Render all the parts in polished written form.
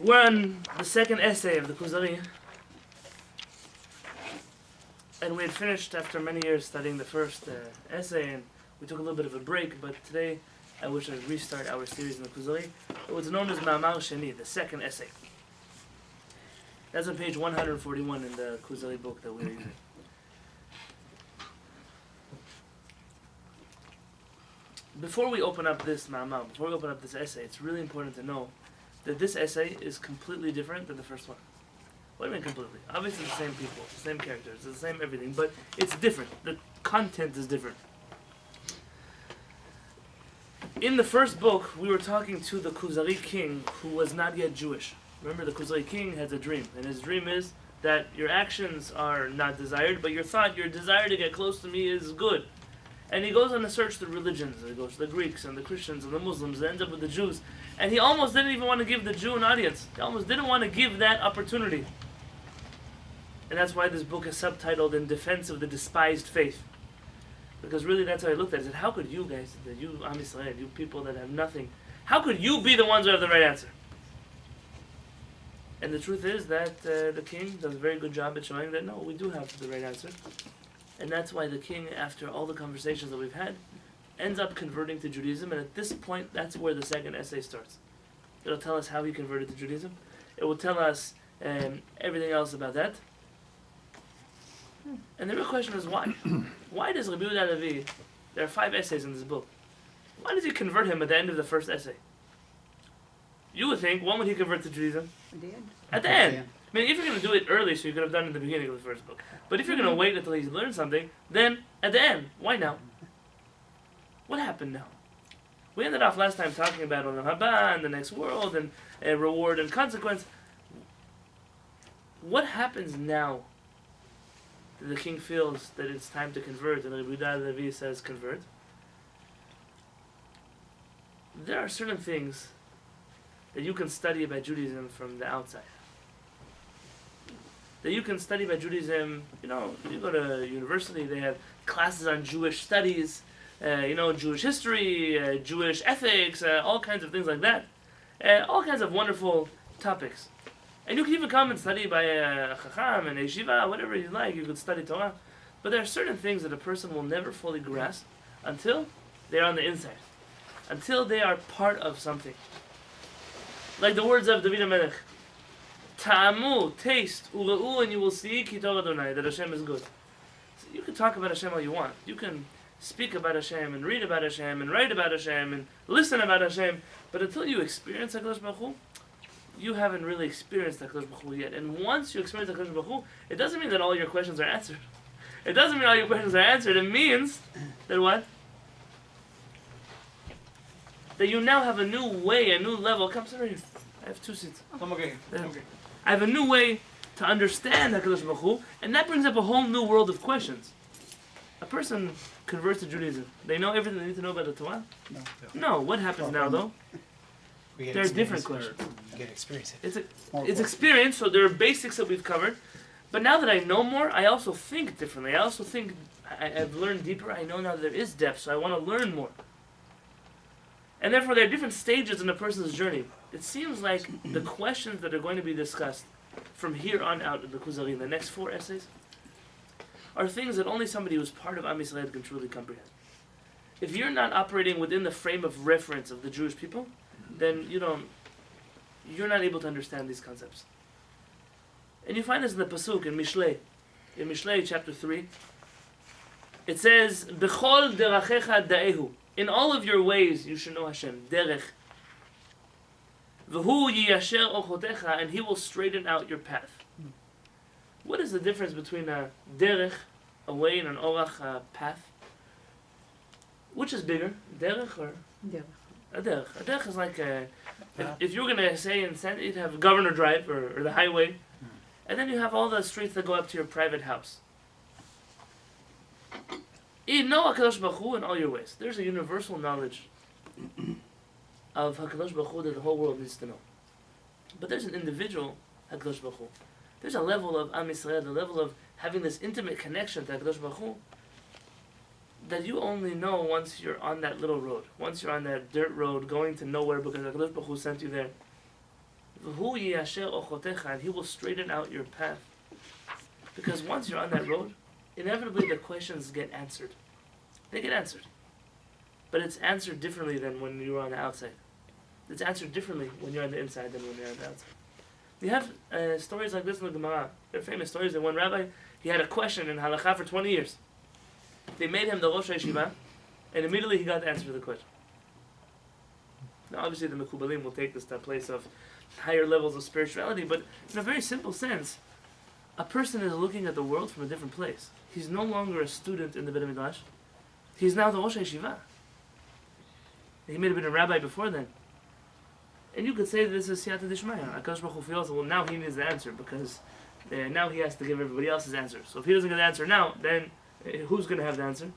We're on the second essay of the Kuzari, and we had finished after many years studying the first essay, and we took a little bit of a break, but today I wish I'd restart our series in the Kuzari. It was known as Ma'amar Sheni, the second essay. That's on page 141 in the Kuzari book that we're using. Before we open up this Ma'amar, before we open up this essay, it's really important to know that this essay is completely different than the first one. What do you mean completely? Obviously it's the same people, the same characters, the same everything, but it's different. The content is different. In the first book, we were talking to the Kuzari king who was not yet Jewish. Remember, the Kuzari king has a dream, and his dream is that your actions are not desired, but your thought, your desire to get close to me is good. And he goes on a search through religions. He goes to the Greeks and the Christians and the Muslims, and ends up with the Jews. And he almost didn't even want to give the Jew an audience. He almost didn't want to give that opportunity. And that's why this book is subtitled In Defense of the Despised Faith. Because really that's how I looked at it. I said, how could you guys, you Am Yisrael, you people that have nothing, how could you be the ones who have the right answer? And the truth is that the king does a very good job at showing that no, we do have the right answer. And that's why the king, after all the conversations that we've had, ends up converting to Judaism. And at this point, that's where the second essay starts. It'll tell us how he converted to Judaism. It will tell us everything else about that. And the real question is why? Why does Rabbi Yonatan Halevy, there are 5 essays in this book, why does he convert him at the end of the first essay? You would think, when would he convert to Judaism? At the end. At the end. Yeah. I mean, if you're going to do it early, so you could have done it in the beginning of the first book. But if you're going to wait until he's learned something, then at the end, why now? What happened now? We ended off last time talking about Olam Haba and the next world and reward and consequence. What happens now that the king feels that it's time to convert and Rabbi Yonatan Halevy says convert? There are certain things that you can study about Judaism from the outside. That you can study about Judaism, you go to university, they have classes on Jewish studies, Jewish history, Jewish ethics, all kinds of things like that. All kinds of wonderful topics. And you can even come and study by a Chacham and a Yeshiva, whatever you like, you could study Torah. But there are certain things that a person will never fully grasp until they're on the inside. Until they are part of something. Like the words of David HaMelech. Ta'amu, taste, u'ra'u, and you will see, ki tov Adonai, that Hashem is good. So you can talk about Hashem all you want. You can speak about Hashem, and read about Hashem, and write about Hashem, and listen about Hashem. But until you experience HaKadosh Baruch Hu, you haven't really experienced HaKadosh Baruch Hu yet. And once you experience HaKadosh Baruch Hu, it doesn't mean that all your questions are answered. It doesn't mean all your questions are answered. It means that what? That you now have a new way, a new level. Come, sit right here. I have 2 seats. Okay. I have a new way to understand HaKadosh Baruch Hu, and that brings up a whole new world of questions. A person converts to Judaism. They know everything they need to know about the Torah? No. What happens now, though? There are different questions. You get experience. It's experience, so there are basics that we've covered. But now that I know more, I also think differently. I also think I've learned deeper. I know now that there is depth, so I want to learn more. And therefore, there are different stages in a person's journey. It seems like the questions that are going to be discussed from here on out in the Kuzari, in the next 4 essays, are things that only somebody who's part of Am Yisrael can truly comprehend. If you're not operating within the frame of reference of the Jewish people, then you're not able to understand these concepts. And you find this in the Pasuk, in Mishlei. In Mishlei, chapter 3, it says, B'chol derachecha da'ehu. In all of your ways, you should know Hashem. Derech. V'hu yiyasher ochotecha, and He will straighten out your path. What is the difference between a derech, a way, and an orach, a path? Which is bigger, derech or? Derech. A derech. A derech is like if you're going to say in San, you'd have Governor Drive or the highway, and then you have all the streets that go up to your private house. You know HaKadosh Baruch Hu in all your ways. There's a universal knowledge of HaKadosh Baruch Hu that the whole world needs to know. But there's an individual HaKadosh Baruch Hu. There's a level of Am Yisrael, the level of having this intimate connection to HaKadosh Baruch Hu that you only know once you're on that little road. Once you're on that dirt road going to nowhere because HaKadosh Baruch Hu sent you there. V'hu yiyasher ochotecha, and he will straighten out your path. Because once you're on that road, inevitably the questions get answered. They get answered. But it's answered differently than when you're on the outside. It's answered differently when you're on the inside than when you're on the outside. We have stories like this in the Gemara. They're famous stories that one rabbi, he had a question in halakha for 20 years. They made him the Rosh Yeshiva, and immediately he got the answer to the question. Now obviously the Mekubalim will take this to a place of higher levels of spirituality, but in a very simple sense, a person is looking at the world from a different place. He's no longer a student in the Beit HaMikdash. He's now the Rosh Yeshiva. He may have been a rabbi before then. And you could say that this is Siyata Dishmaya. HaKadosh Baruch Hu feels, well, now he needs the answer, because now he has to give everybody else's answer. So if he doesn't get the answer now, then who's going to have the answer?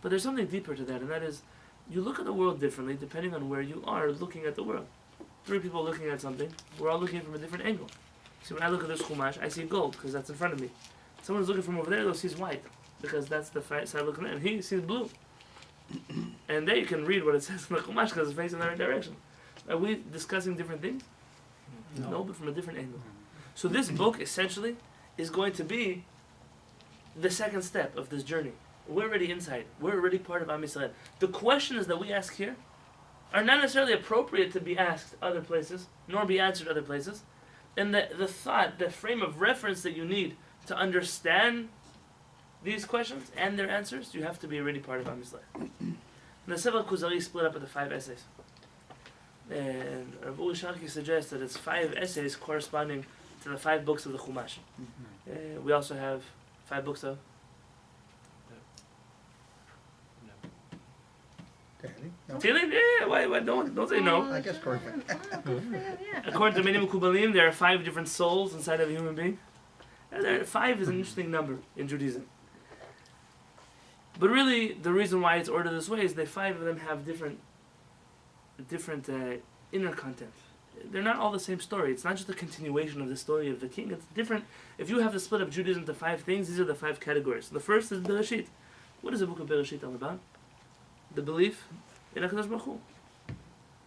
But there's something deeper to that, and that is, you look at the world differently depending on where you are looking at the world. Three people looking at something, we're all looking from a different angle. See, when I look at this chumash, I see gold, because that's in front of me. Someone's looking from over there, they'll see white, because that's the side looking at it, and he sees blue. And there you can read what it says in the chumash, because it's facing the right direction. Are we discussing different things? No, but from a different angle. So this book, essentially, is going to be the second step of this journey. We're already inside. We're already part of Am Yisrael. The questions that we ask here are not necessarily appropriate to be asked other places, nor be answered other places. And the thought, the frame of reference that you need to understand these questions and their answers, you have to be already part of Am Yisrael. And the Sefer Kuzari split up into 5 essays. And Rabbi Yonatan suggests that it's 5 essays corresponding to the 5 books of the Chumash. We also have 5 books of Tehillim? Yeah, why don't say no? I guess correct. According to many Mekubalim, there are 5 different souls inside of a human being. And 5 is an interesting number in Judaism. But really, the reason why it's ordered this way is that 5 of them have different inner content. They're not all the same story. It's not just a continuation of the story of the king. It's different. If you have to split up Judaism into 5 things, these are the 5 categories. The first is Bereshit. What is the book of Bereshit all about? The belief in HaKadosh Baruch Hu.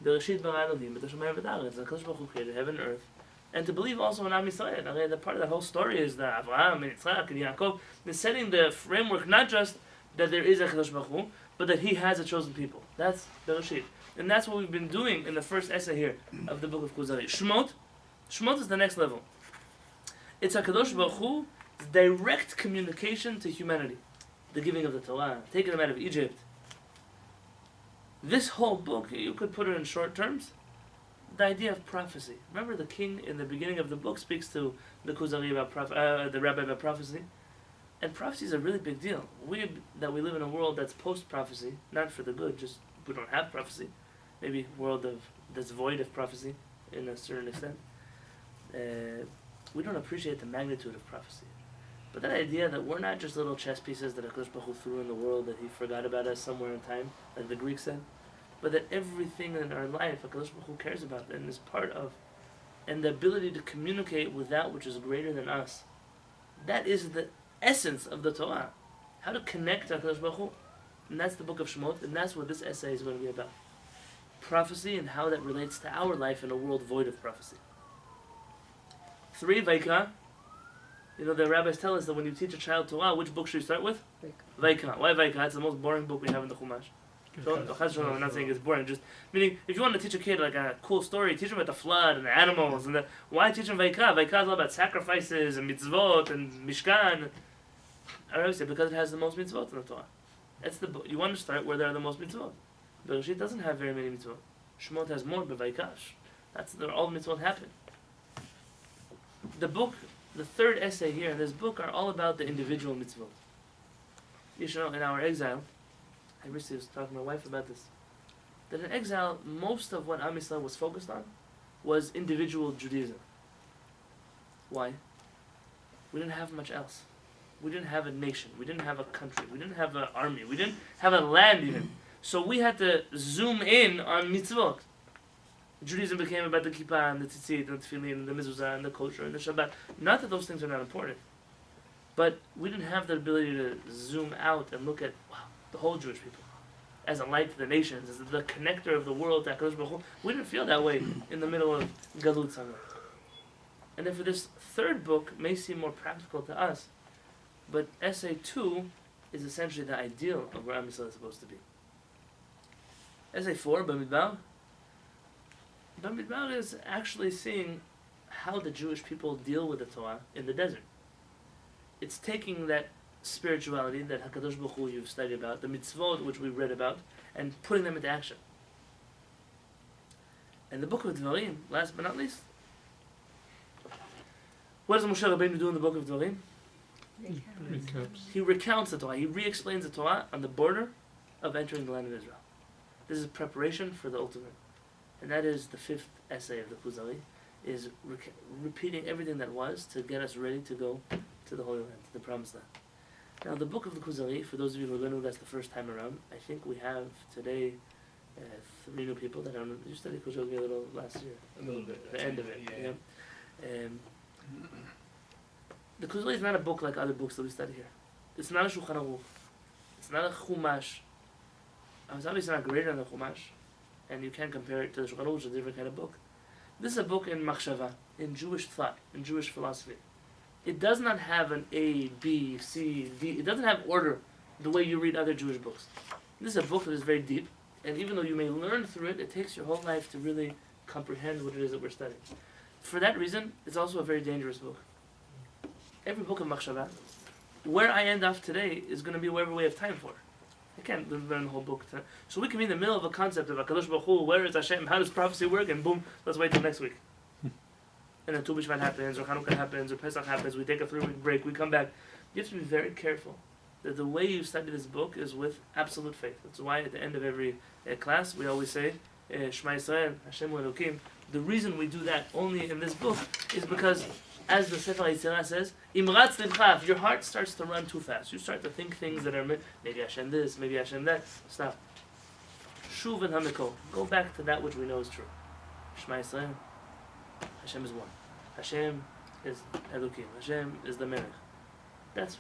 Bereshit bara Elohim et HaShamayim v'et ha'aretz. HaKadosh Baruch Hu created heaven and earth. And to believe also in Am Yisrael. The part of that whole story is that Avraham and Yitzchak and Yaakov is setting the framework not just that there is a HaKadosh Baruch Hu, but that He has a chosen people. That's Bereshit. And that's what we've been doing in the first essay here of the book of Kuzari. Shemot is the next level. It's HaKadosh Baruch Hu's direct communication to humanity. The giving of the Torah, taking them out of Egypt. This whole book, you could put it in short terms, the idea of prophecy. Remember the king in the beginning of the book speaks to the Kuzari about the rabbi about prophecy. And prophecy is a really big deal. We live in a world that's post-prophecy, not for the good, just we don't have prophecy. Maybe a world that's void of prophecy in a certain extent. We don't appreciate the magnitude of prophecy. But that idea that we're not just little chess pieces that HaKadosh Baruch Hu threw in the world that He forgot about us somewhere in time, like the Greeks said, but that everything in our life HaKadosh Baruch Hu cares about and is part of, and the ability to communicate with that which is greater than us. That is the essence of the Torah. How to connect to HaKadosh Baruch Hu. And that's the book of Shemot, and that's what this essay is going to be about. Prophecy and how that relates to our life in a world void of prophecy. 3, Vaikra. You know, the rabbis tell us that when you teach a child Torah, which book should you start with? Vaikra. Why Vaikra? It's the most boring book we have in the Chumash. So, I'm not saying it's boring, just meaning if you want to teach a kid like a cool story, teach him about the flood and the animals, and why teach him Vaikra? Vaikra is all about sacrifices and mitzvot and mishkan. I always say because it has the most mitzvot in the Torah. That's the book. You want to start where there are the most mitzvot. Bereshit doesn't have very many mitzvot. Shemot has more, but Vaikash. That's where all mitzvot happen. The book, the third essay here in this book are all about the individual mitzvot. You should know, in our exile, I recently was talking to my wife about this, that in exile, most of what Am Yisrael was focused on was individual Judaism. Why? We didn't have much else. We didn't have a nation. We didn't have a country. We didn't have an army. We didn't have a land even. So we had to zoom in on mitzvot. Judaism became about the kippah and the tzitzit and the tefillin and the mezuzah and the kosher and the Shabbat. Not that those things are not important, but we didn't have the ability to zoom out and look at the whole Jewish people. as a light to the nations, as the connector of the world to HaKadosh Baruch Hu. We didn't feel that way in the middle of Galut somewhere. And therefore this third book may seem more practical to us, but essay 2 is essentially the ideal of where Am Yisrael is supposed to be. Essay 4, Bamidbar. Bamidbar is actually seeing how the Jewish people deal with the Torah in the desert. It's taking that spirituality that HaKadosh Baruch Hu you've studied about, the mitzvot which we read about, and putting them into action. And the book of Dvarim, last but not least, what does Moshe Rabbeinu do in the book of Dvarim? He recounts the Torah. He re-explains the Torah on the border of entering the land of Israel. This is preparation for the ultimate. And that is the 5th essay of the Kuzari, is repeating everything that was to get us ready to go to the Holy Land, to the Promised Land. Now, the book of the Kuzari, for those of you who are learning this the first time around, I think we have today 3 new people that don't. You studied Kuzari a little last year. A little bit. The end of it. Yeah. The Kuzari is not a book like other books that we study here. It's not a Shulchan Aruch. It's not a Chumash. It's obviously not greater than the Chumash, and you can't compare it to the Shulchan Aruch, which is a different kind of book. This is a book in Machshava, in Jewish thought, in Jewish philosophy. It does not have an A, B, C, D. It doesn't have order the way you read other Jewish books. This is a book that is very deep, and even though you may learn through it, it takes your whole life to really comprehend what it is that we're studying. For that reason, it's also a very dangerous book. Every book of Machshava, where I end off today is going to be wherever we have time for. I can't learn the whole book tonight. So we can be in the middle of a concept of HaKadosh Baruch Hu, where is Hashem, how does prophecy work, and boom, let's wait till next week. And then Tu B'Shvat happens, or Chanukah happens, or Pesach happens, we take a 3-week break, we come back. You have to be very careful that the way you study this book is with absolute faith. That's why at the end of every class we always say, Shema Yisrael, Hashem Elokim. The reason we do that only in this book is because, as the Sefer HaYetzirah says, Imratz Livcha, if your heart starts to run too fast, you start to think things that are, maybe Hashem this, maybe Hashem that, stop. Shuv and Hamikol, go back to that which we know is true. Shema Yisrael, Hashem is one. Hashem is Elokim. Hashem is the Melech.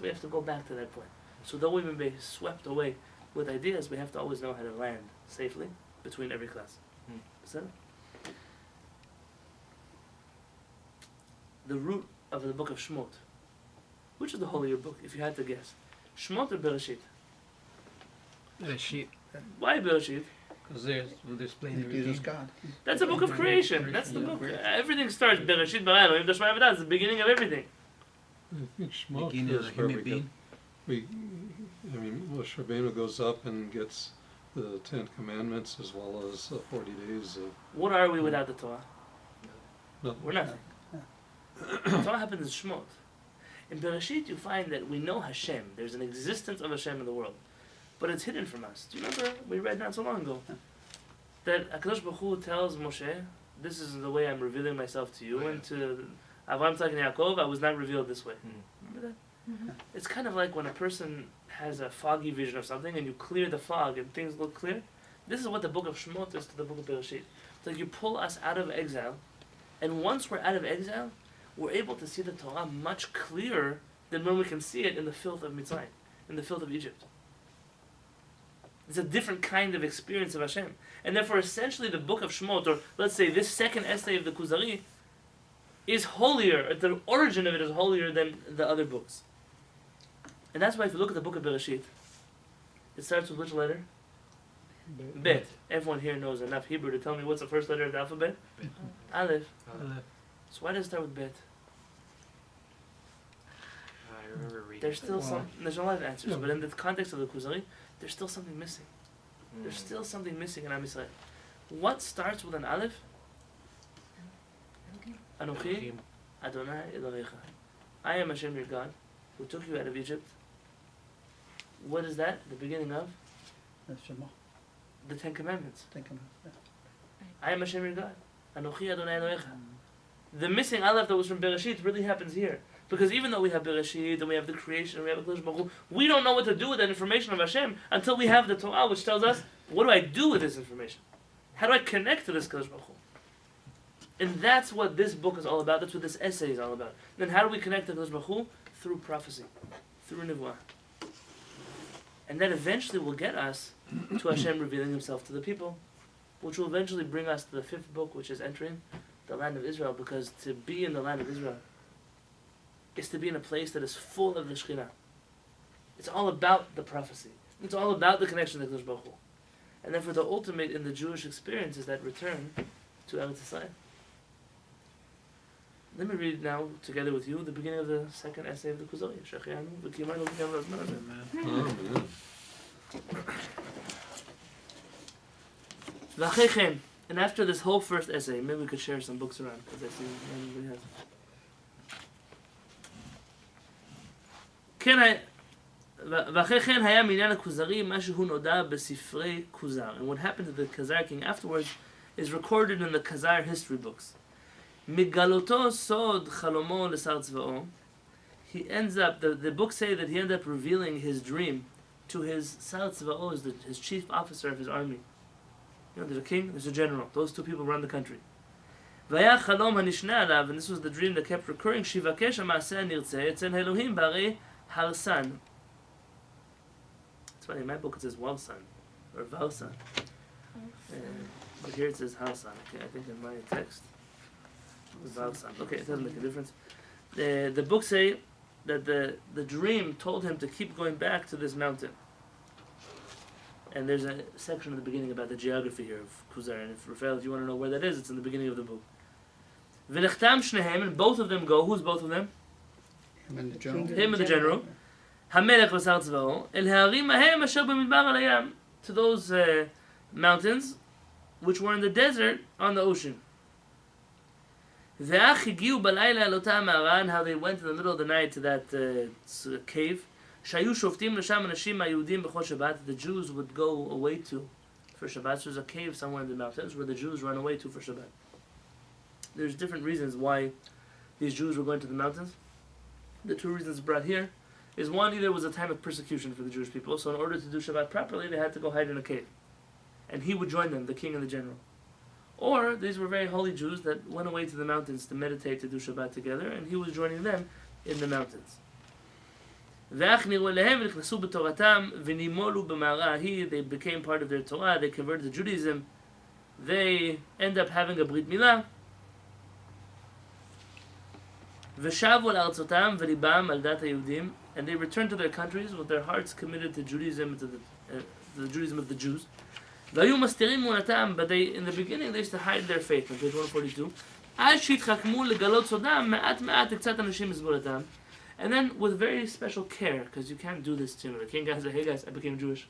We have to go back to that point. So though we may be swept away with ideas, we have to always know how to land safely between every class. Is that it? The root of the book of Shemot. Which is the holier book, if you had to guess? Shemot or Bereshit? Bereshit. Why Bereshit? Because we'll explain Jesus God. That's a book of creation. That's the book. Everything starts Bereshit bara Elohim Doshmai V'das. It's the beginning of everything. I think Shemot Beginning of is a where human being. Moshe Rabbeinu goes up and gets the 10 Commandments as well as 40 days of... What are we without the Torah? Nothing. We're nothing. The Torah happens in Shemot. In Bereshit you find that we know Hashem. There's an existence of Hashem in the world. But it's hidden from us. Do you remember, we read not so long ago, that HaKadosh Baruch Hu tells Moshe, this is the way I'm revealing myself to you, and to Avraham, Yitzchak, and Yaakov, I was not revealed this way. Remember that? Mm-hmm. It's kind of like when a person has a foggy vision of something, and you clear the fog, and things look clear. This is what the book of Shemot is to the book of Bereshit. It's like you pull us out of exile, and once we're out of exile, we're able to see the Torah much clearer than when we can see it in the filth of Mitzrayim, in the filth of Egypt. It's a different kind of experience of Hashem. And therefore, essentially, the book of Shemot, or let's say this second essay of the Kuzari, is holier, the origin of it is holier than the other books. And that's why if you look at the book of Bereshit, it starts with which letter? Bet. Everyone here knows enough Hebrew to tell me what's the first letter of the alphabet? Bet. Aleph. So why does it start with Bet? I remember reading. There's a lot of answers, but in the context of the Kuzari, there's still something missing. There's still something missing in Am Yisrael. What starts with an Aleph? Anochi Adonai Elohecha. I am Hashem your God, who took you out of Egypt. What is that? The beginning of? The 10 Commandments. I am Hashem your God. Anochi Adonai Elohecha. The missing Aleph that was from Bereshit really happens here. Because even though we have Bereshit and we have the creation and we have HaKadosh Baruch Hu, we don't know what to do with that information of Hashem until we have the Torah, which tells us, what do I do with this information? How do I connect to this HaKadosh Baruch Hu? And that's what this book is all about. That's what this essay is all about. Then how do we connect to HaKadosh Baruch Hu? Through prophecy, through Nevuah. And that eventually will get us to Hashem revealing himself to the people, which will eventually bring us to the 5th book, which is entering the land of Israel, because to be in the land of Israel is to be in a place that is full of the Shekhinah. It's all about the prophecy. It's all about the connection to Kadosh Baruch Hu. And then for the ultimate in the Jewish experience is that return to Eretz Yisrael. Let me read now, together with you, the beginning of the 2nd essay of the Kuzari. Amen. And after this whole first essay, maybe we could share some books around, because I see everybody has. And what happened to the Khazar king afterwards is recorded in the Khazar history books. He ends up, the books say that he ended up revealing his dream to his Sar Tzva'o, his chief officer of his army. You know, there's a king, there's a general. Those two people run the country. And this was the dream that kept recurring. It's funny, in my book it says Walsan, or Valsan. But here it says Halsan. Okay, I think in my text it was Valsan. Okay, it doesn't make a difference. The books say that the dream told him to keep going back to this mountain. And there's a section at the beginning about the geography here of Kuzari. And if Raphael, if you want to know where that is, it's in the beginning of the book. And both of them go. Who's both of them? Him and the general. Him and the general. Hamelech v'sar tzva'o el ha'arim ahem asher b'midbar al hayam, to those mountains which were in the desert on the ocean. Ve'ach higiu balayla el ota ma'ara, and how they went in the middle of the night to that cave. Shayu shoftim l'sham anashim ha'yehudim b'chol Shabbat, the Jews would go away to for Shabbat. So there's a cave somewhere in the mountains where the Jews run away to for Shabbat. There's different reasons why these Jews were going to the mountains. The two reasons brought here is one, either it was a time of persecution for the Jewish people, so in order to do Shabbat properly, they had to go hide in a cave. And he would join them, the king and the general. Or, these were very holy Jews that went away to the mountains to meditate, to do Shabbat together, and he was joining them in the mountains. They became part of their Torah, they converted to Judaism, they end up having a Brit Milah, and they returned to their countries with their hearts committed to Judaism, to the Judaism of the Jews. But they, in the beginning, they used to hide their faith. On page 142. And then, with very special care, because you can't do this to him. The king guy said, "Hey guys, I became Jewish."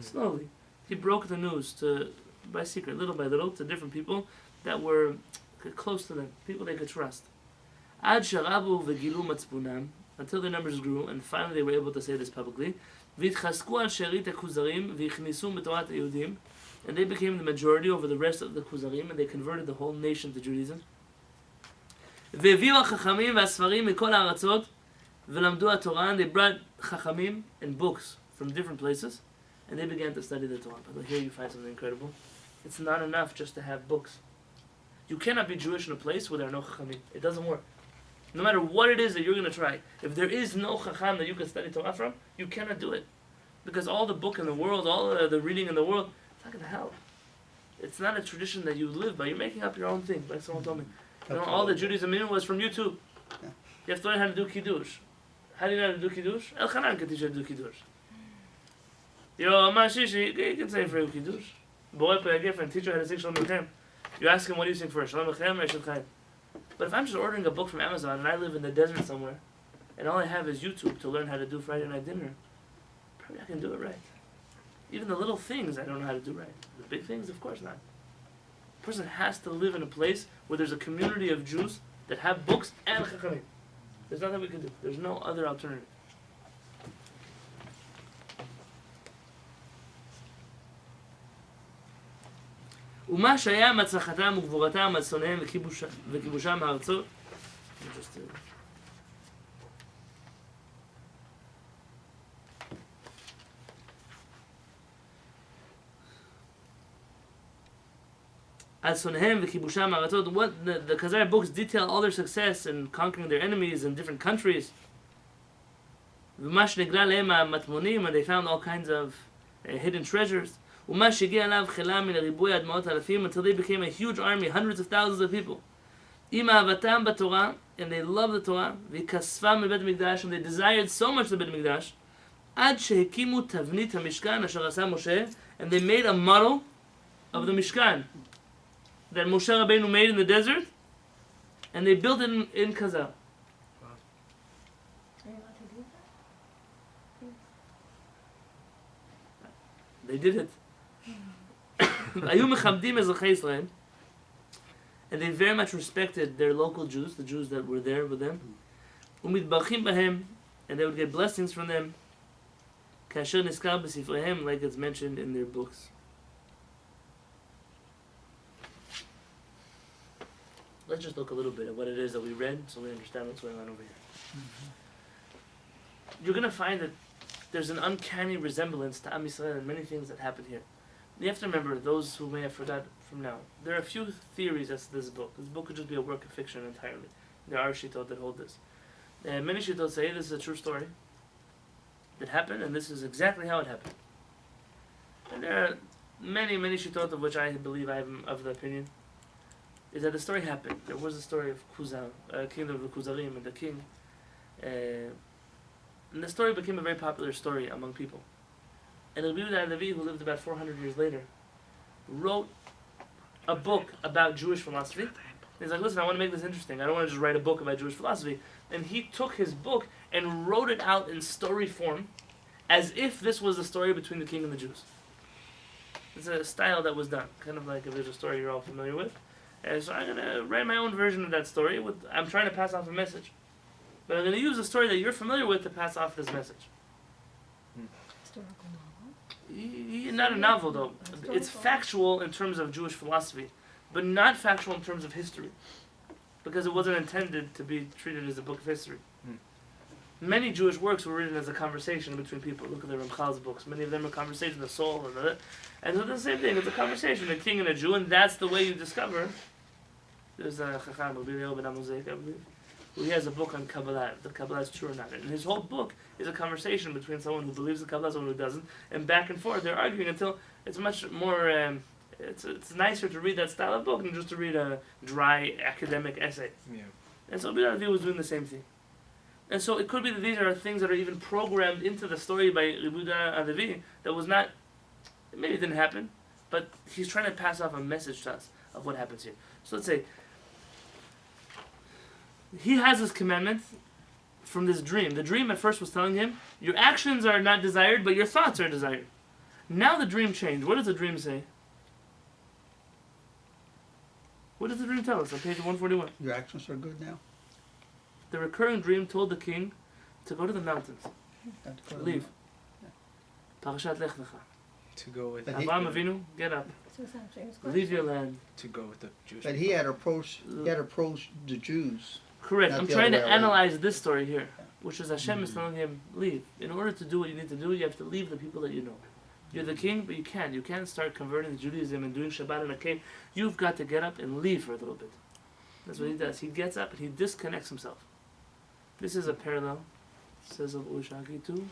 Slowly, he broke the news by secret, little by little, to different people that were close to them, people they could trust. Until their numbers grew, and finally they were able to say this publicly. And they became the majority over the rest of the Kuzarim, and they converted the whole nation to Judaism. And they brought Chachamim and books from different places, and they began to study the Torah. But here you find something incredible. It's not enough just to have books. You cannot be Jewish in a place where there are no Chachamim. It doesn't work. No matter what it is that you're going to try, if there is no Chacham that you can study Torah from, you cannot do it. Because all the book in the world, all the reading in the world, it's not going to help. It's not a tradition that you live by. You're making up your own thing, like someone told me. You know, all the Judaism was from YouTube. Yeah. You have to learn how to do Kiddush. How do you know how to do Kiddush? El Hanan can teach you how to do Kiddush. Yo, Amashishi, you can say for Kiddush. Boy, put a gift and teach you how to sing Shalom Lechem. You ask him, what do you sing first? Shalom Lechem or Shalom Chaim? But if I'm just ordering a book from Amazon and I live in the desert somewhere, and all I have is YouTube to learn how to do Friday night dinner, probably I can do it right. Even the little things I don't know how to do right. The big things, of course not. A person has to live in a place where there's a community of Jews that have books and Chachamim. There's nothing we can do. There's no other alternative. ומה שהיה מהצלחתם וגבורתם על שונאיהם וכיבושם הארצות. על שונאיהם וכיבושם הארצות. What the Khazar books detail all their success in conquering their enemies in different countries. ומה שנגלה להם המטמונים, and they found all kinds of hidden treasures. ומה שהגיע אליו חילה מן הריבוי עד מאות אלפים, until they became a huge army, hundreds of thousands of people. עם אהבתם בתורה, and they loved the Torah, וכספם לבית המקדש, and they desired so much the בית המקדש, עד שהקימו תבנית המשכן אשר עשה משה, and they made a model of the Mishkan that Moshe Rabbeinu made in the desert, and they built it in Kazal. They did it. היו מכבדים אזרחי ישראל, and they very much respected their local Jews, the Jews that were there with them. ומתברכים בהם, and they would get blessings from them, כאשר נזכר בספריהם, like it's mentioned in their books. Let's just look a little bit at what it is that we read, so we understand what's going on over here. You're going to find that there's an uncanny resemblance to Am Yisrael and many things that happen here. You have to remember, those who may have forgot from now, there are a few theories as to this book. This book could just be a work of fiction entirely. There are shittot that hold this. Many shittot say this is a true story that happened, and this is exactly how it happened. And there are many shittot of which I believe I am of the opinion is that the story happened. There was a story of Kuzari, kingdom of the Kuzarim, and the king. And the story became a very popular story among people. And Rabbi Yonatan Halevy, who lived about 400 years later, wrote a book about Jewish philosophy. And he's like, listen, I want to make this interesting. I don't want to just write a book about Jewish philosophy. And he took his book and wrote it out in story form as if this was a story between the king and the Jews. It's a style that was done, kind of like if there's a story you're all familiar with. And so I'm going to write my own version of that story. I'm trying to pass off a message. But I'm going to use a story that you're familiar with to pass off this message. Historical novel? Not a novel, though. It's factual in terms of Jewish philosophy, but not factual in terms of history, because it wasn't intended to be treated as a book of history. Many Jewish works were written as a conversation between people. Look at the Ramchal's books. Many of them are conversations, the soul, and it's the same thing. It's a conversation, a king and a Jew, and that's the way you discover. There's a Chacham, Rabbi Yonatan Halevy, I believe, who he has a book on Kabbalah, if the Kabbalah is true or not. And his whole book is a conversation between someone who believes the Kabbalah and someone who doesn't, and back and forth. They're arguing until it's much more, it's nicer to read that style of book than just to read a dry academic essay. Yeah. And so Rabbi Halevy was doing the same thing. And so it could be that these are things that are even programmed into the story by Rabbi Yonatan Halevy that was not, maybe it didn't happen, but he's trying to pass off a message to us of what happens here. So let's say, he has this commandment from this dream. The dream at first was telling him, your actions are not desired, but your thoughts are desired. Now the dream changed. What does the dream say? What does the dream tell us on page 141? Your actions are good now. The recurring dream told the king to go to the mountains. Have to go to Leave. the- Parashat Lech Lecha. To go with But he- Avraham Avinu, get up. Leave your land. to go with the Jewish. But he had approached the Jews. Correct. Not I'm the trying other to way around. analyze this story here, which is Hashem is telling him, leave. In order to do what you need to do, you have to leave the people that you know. You're the king, but you can't. You can't start converting to Judaism and doing Shabbat in a cave. You've got to get up and leave for a little bit. That's what he does. He gets up and he disconnects himself. This is a parallel, says of Ushaki, to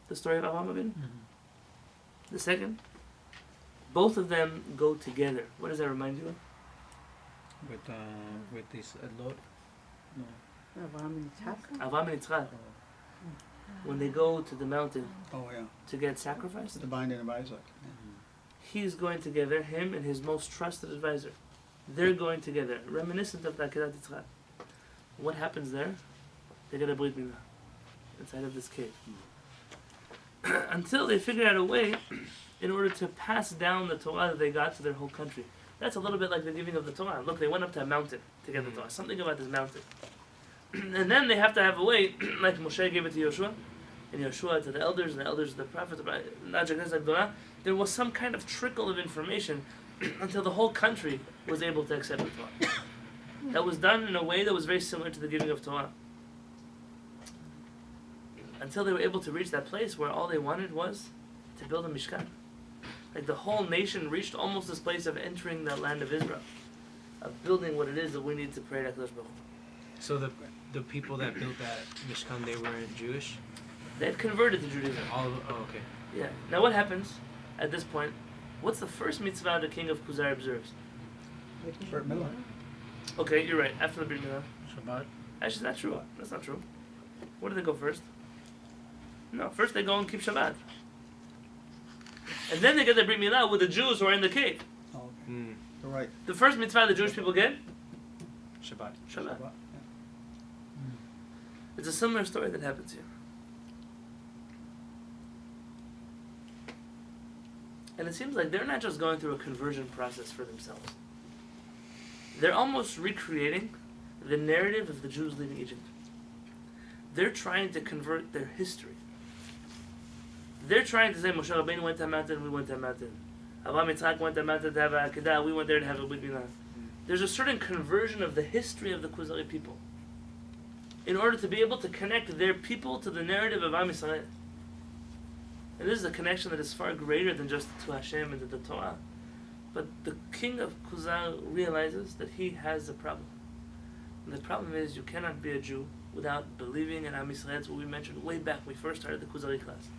the story of Avraham Avinu. The second, both of them go together. What does that remind you of? With this Lot. No. Avraham and Yitzchak. When they go to the mountain Oh yeah, to get sacrificed, the binding of Isaac. he's going together, him and his most trusted advisor. They're going together, reminiscent of the Kehillat Yitzchak. What happens there? They get a Brit Milah inside of this cave. Until they figure out a way in order to pass down the Torah that they got to their whole country. That's a little bit like the giving of the Torah. Look, they went up to a mountain to get the Torah. Something about this mountain. And then they have to have a way, like Moshe gave it to Yoshua, and Yoshua to the elders, and the elders to the prophets. There was some kind of trickle of information until the whole country was able to accept the Torah. That was done in a way that was very similar to the giving of Torah. Until they were able to reach that place where all they wanted was to build a Mishkan. Like the whole nation reached almost this place of entering the land of Israel, of building what it is that we need to pray to HaKadosh Baruch Hu. So the people that built that Mishkan, they were Jewish. They had converted to Judaism. All of, oh, okay. Yeah. Now what happens at this point? What's the first mitzvah the king of Kuzari observes? Brit Milah. Okay, you're right. After the Brit Milah. Shabbat. Actually, that's not true. That's not true. Where do they go first? No, first they go and keep Shabbat. And then they get the Brit Milah with the Jews who are in the cave. Oh, okay. Mm. You're right. The first mitzvah the Jewish people get? Shabbat. Shabbat. Yeah. It's a similar story that happens here. And it seems like they're not just going through a conversion process for themselves. They're almost recreating the narrative of the Jews leaving Egypt. They're trying to convert their history. They're trying to say Moshe Rabbeinu went to a mountain, we went to a mountain. Avraham Yitzchak went to a mountain to have a Akedah, we went there to have a Brit Milah. There's a certain conversion of the history of the Kuzari people in order to be able to connect their people to the narrative of Am Yisrael. And this is a connection that is far greater than just to Hashem and to the Torah. But the king of Kuzar realizes that he has a problem. And the problem is you cannot be a Jew without believing in Am Yisrael. It's what we mentioned way back when we first started the Kuzari class.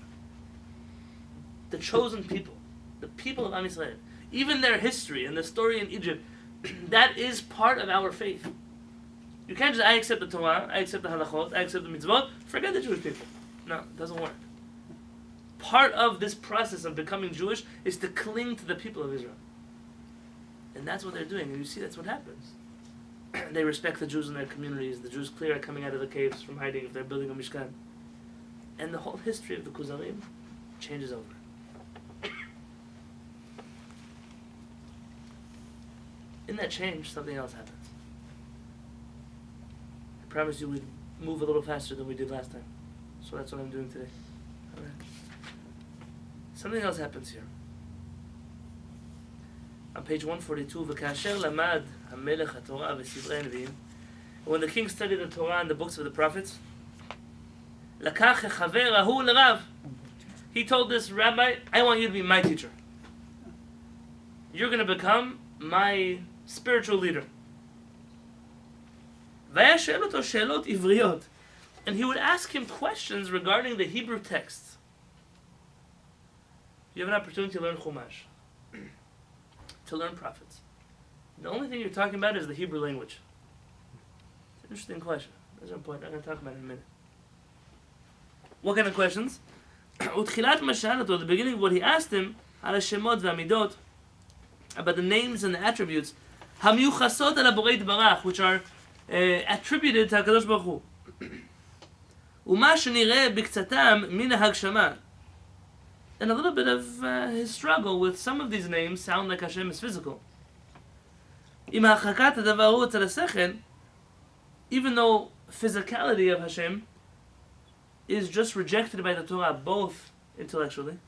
The chosen people, the people of Am Yisrael, even their history and the story in Egypt, that is part of our faith. You can't just, I accept the Torah, I accept the halachot, I accept the mitzvot, forget the Jewish people. No, it doesn't work. Part of this process of becoming Jewish is to cling to the people of Israel. And that's what they're doing, and you see that's what happens. They respect the Jews in their communities, the Jews clearly are coming out of the caves from hiding if they're building a Mishkan. And the whole history of the Kuzarim changes over. In that change, something else happens. I promise you we'd move a little faster than we did last time. So that's what I'm doing today. Alright. Something else happens here. On page 142, "V'kasher lamad hamelech haTorah v'sivrei neviim." When the king studied the Torah and the books of the prophets, "Lakach chaver ahu l'rav." He told this rabbi, "I want you to be my teacher. You're going to become my spiritual leader." "Vayashel oto shelot ivriyot," and he would ask him questions regarding the Hebrew texts. You have an opportunity to learn Chumash, to learn prophets. The only thing you're talking about is the Hebrew language. It's an interesting question. There's no point. I'm going to talk about it in a minute. What kind of questions? Utchilat mashalat, the beginning of what he asked him, al shemot v'amidot, about the names and the attributes, hamyuchasot ala borei barach, which are attributed to HaKadosh Baruch Hu. Uma shenireh biktatam min hagshama. And a little bit of his struggle with some of these names sound like Hashem is physical. Im hachakat hadavar etzel hasechel, even though physicality of Hashem is just rejected by the Torah, both intellectually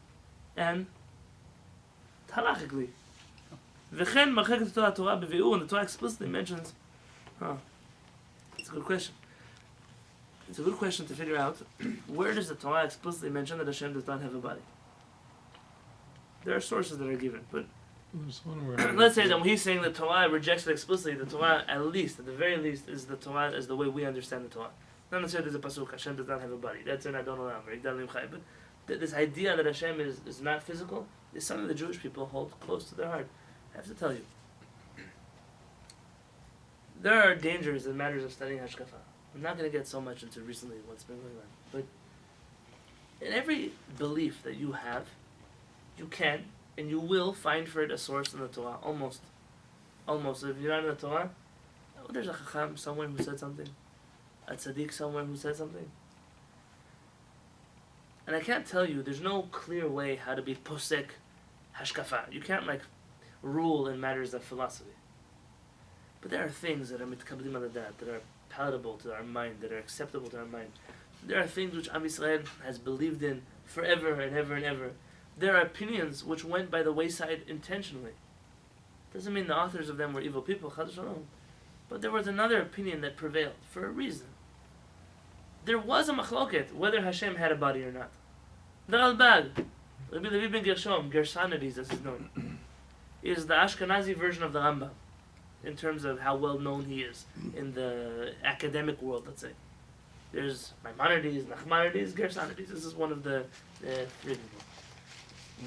and halachically. V'chen marcheket Torah b'vi'ur, and the Torah explicitly mentions. It's a good question. It's a good question to figure out. Where does the Torah explicitly mention that Hashem does not have a body? There are sources that are given, but There's one where let's say that when he's saying the Torah rejects it explicitly, the Torah, at the very least, is the Torah as the way we understand the Torah. Not necessarily there's a pasuk, Hashem does not have a body. That's in Adon Olam, but this idea that Hashem is not physical is something the Jewish people hold close to their heart. I have to tell you. There are dangers in matters of studying Hashkafa. I'm not going to get so much into recently what's been going on, but in every belief that you have, you can and you will find for it a source in the Torah. Almost. If you're not in the Torah, there's a Chacham somewhere who said something, a Tzaddik somewhere who said something. And I can't tell you, there's no clear way how to be posek hashkafa. You can't rule in matters of philosophy. But there are things that are mitkablim aladat, that are palatable to our mind, that are acceptable to our mind. There are things which Am Yisrael has believed in forever and ever and ever. There are opinions which went by the wayside intentionally. Doesn't mean the authors of them were evil people, chas v'shalom. But there was another opinion that prevailed for a reason. There was a machloket whether Hashem had a body or not. The Ralbag, Rabbi Levi ben Gershom, Gersonides as is known, is the Ashkenazi version of the Rambam in terms of how well known he is in the academic world, let's say. There's Maimonides, Nachmanides, Gersonides. This is one of the three people.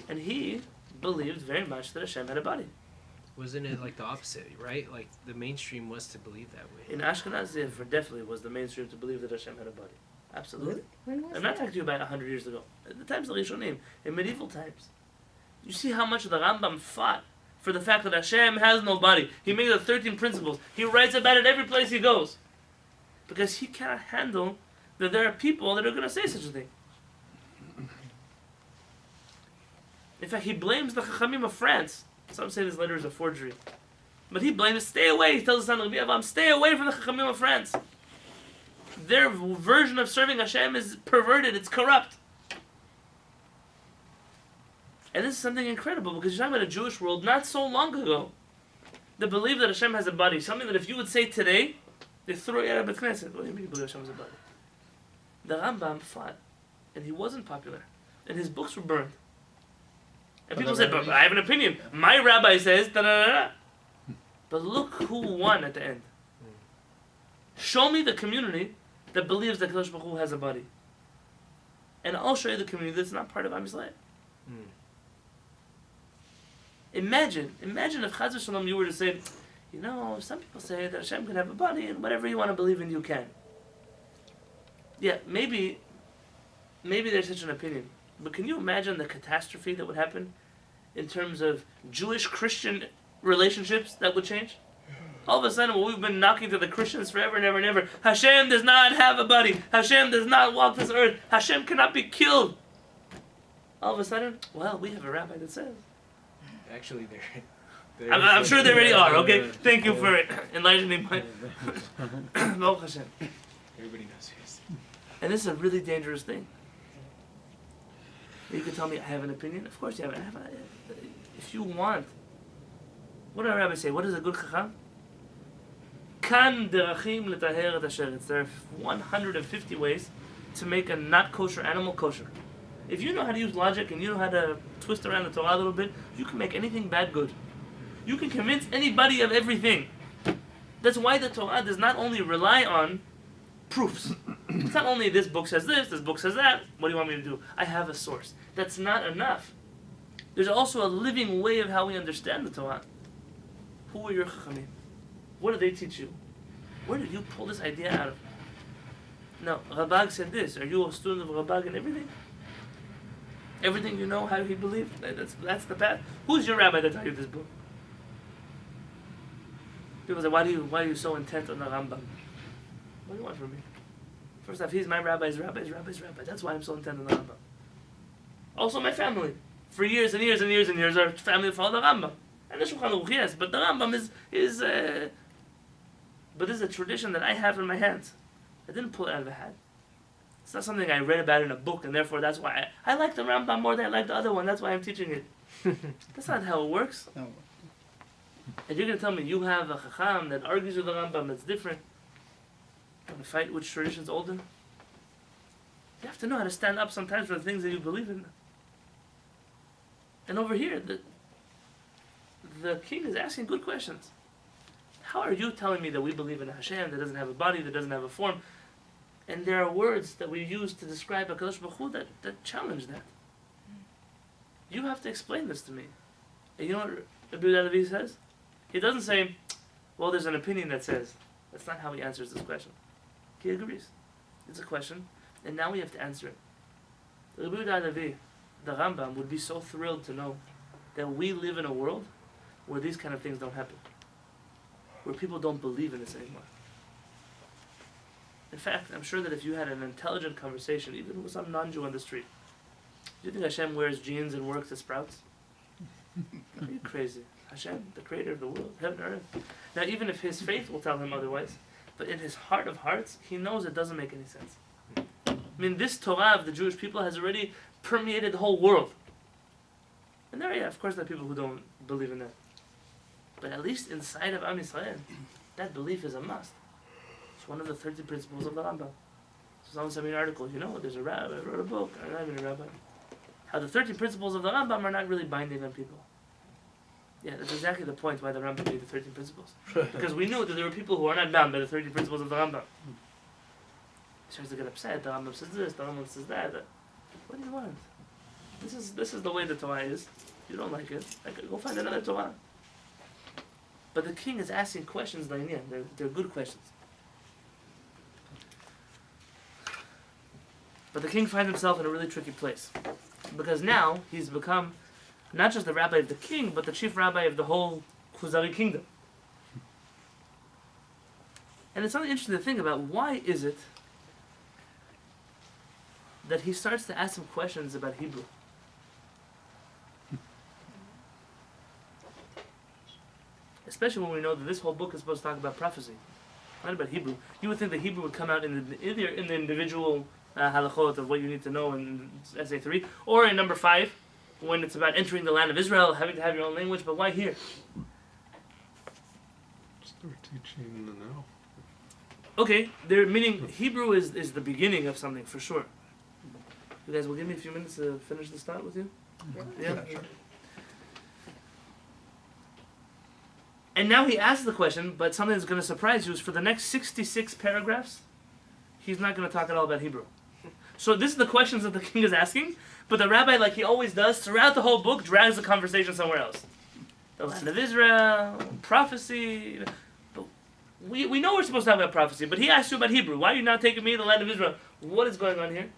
And he believed very much that Hashem had a body. Wasn't it like the opposite, right? Like the mainstream was to believe that way. In Ashkenaz, it definitely was the mainstream to believe that Hashem had a body. Absolutely. When was I'm not that? talking to you about 100 years ago. At the times of the Rishonim, in medieval times. You see how much the Rambam fought for the fact that Hashem has no body. He made the 13 principles. He writes about it every place he goes. Because he cannot handle that there are people that are going to say such a thing. In fact, he blames the Chachamim of France. Some say this letter is a forgery. But he blames, stay away. He tells his son, Rabbi Avam, stay away from the Chachamim of France. Their version of serving Hashem is perverted, it's corrupt. And this is something incredible, because you're talking about a Jewish world not so long ago that believed that Hashem has a body. Something that if you would say today, they throw you out of the Knesset. What do you mean you believe Hashem has a body? The Rambam fought, and he wasn't popular. And his books were burned. And people said, but I have an opinion. My rabbi says, da-da-da-da. But look who won at the end. Show me the community that believes that Kadosh Baruch Hu has a body. And I'll show you the community that's not part of Am Yisrael. Imagine if Chaz v'Shalom you were to say, you know, some people say that Hashem can have a body and whatever you want to believe in you can. Yeah, maybe there's such an opinion. But can you imagine the catastrophe that would happen in terms of Jewish-Christian relationships that would change? All of a sudden, we've been knocking to the Christians forever and ever and ever. Hashem does not have a body. Hashem does not walk this earth. Hashem cannot be killed. All of a sudden, well, we have a rabbi that says. Actually, I'm sure they already are, okay? Thank you for enlightening my... Baruch Hashem. Everybody knows who is. And this is a really dangerous thing. You can tell me I have an opinion. Of course you have. If you want. What do our rabbis say? What is a good chacham? Kan derachim letaher et hasheretz. There are 150 ways to make a not kosher animal kosher. If you know how to use logic and you know how to twist around the Torah a little bit, you can make anything bad good. You can convince anybody of everything. That's why the Torah does not only rely on proofs. It's not only this book says this book says that. What do you want me to do? I have a source. That's not enough. There's also a living way of how we understand the Torah. Who are your chachamim? What did they teach you? Where did you pull this idea out of? No, Rabag said this. Are you a student of Rabag and everything? Everything you know, how he believed? That's the path. Who's your rabbi that taught you this book? People say, why are you so intent on the Rambam? What do you want from me? First off, he's my rabbi's rabbi. That's why I'm so intent on the Rambam. Also my family. For years and years and years and years, our family followed the Rambam. And the Shulchan Aruch, yes, but the Rambam is but this is a tradition that I have in my hands. I didn't pull it out of a hat. It's not something I read about in a book, and therefore that's why I like the Rambam more than I like the other one. That's why I'm teaching it. That's not how it works. No. And you're going to tell me you have a Chacham that argues with the Rambam that's different. You want to fight which tradition's older? You have to know how to stand up sometimes for the things that you believe in. And over here, the king is asking good questions. How are you telling me that we believe in a Hashem that doesn't have a body, that doesn't have a form? And there are words that we use to describe a Kadosh Baruch Hu that challenge that. You have to explain this to me. And you know what Rabbi Yonatan Halevy says? He doesn't say, well, there's an opinion that says. That's not how he answers this question. He agrees. It's a question, and now we have to answer it. Rabbi Yonatan Halevy, the Rambam, would be so thrilled to know that we live in a world where these kind of things don't happen. Where people don't believe in this anymore. In fact, I'm sure that if you had an intelligent conversation, even with some non-Jew on the street, do you think Hashem wears jeans and works at Sprouts? Are you crazy? Hashem, the creator of the world, heaven and earth. Now, even if his faith will tell him otherwise, but in his heart of hearts, he knows it doesn't make any sense. I mean, this Torah of the Jewish people has already permeated the whole world. And there, yeah, of course, there are people who don't believe in that. But at least inside of Am Yisrael, that belief is a must. It's one of the 30 principles of the Rambam. So someone sent me an article, you know, there's a rabbi who wrote a book, I'm not even a rabbi. How the 30 principles of the Rambam are not really binding on people. Yeah, that's exactly the point why the Rambam made the 13 principles. Because we knew that there were people who are not bound by the 13 principles of the Rambam. He starts to get upset, the Rambam says this, the Rambam says that. What do you want? This is the way the Torah is. You don't like it, go find another Torah. But the king is asking questions, they're good questions. But the king finds himself in a really tricky place. Because now he's become not just the rabbi of the king, but the chief rabbi of the whole Kuzari kingdom. And it's something interesting to think about. Why is it that he starts to ask him questions about Hebrew? Especially when we know that this whole book is supposed to talk about prophecy, not about Hebrew. You would think that Hebrew would come out in the individual halachot of what you need to know in Essay 3, or in number 5, when it's about entering the land of Israel, having to have your own language. But why here? They're teaching the now. Okay, they're meaning Hebrew is the beginning of something for sure. You guys will give me a few minutes to finish the start with you? Yeah? Sure. And now he asks the question, but something that's going to surprise you is for the next 66 paragraphs, he's not going to talk at all about Hebrew. So this is the questions that the king is asking, but the rabbi, like he always does, throughout the whole book, drags the conversation somewhere else. The land of Israel, prophecy. But we know we're supposed to talk about prophecy, but he asked you about Hebrew. Why are you not taking me to the land of Israel? What is going on here?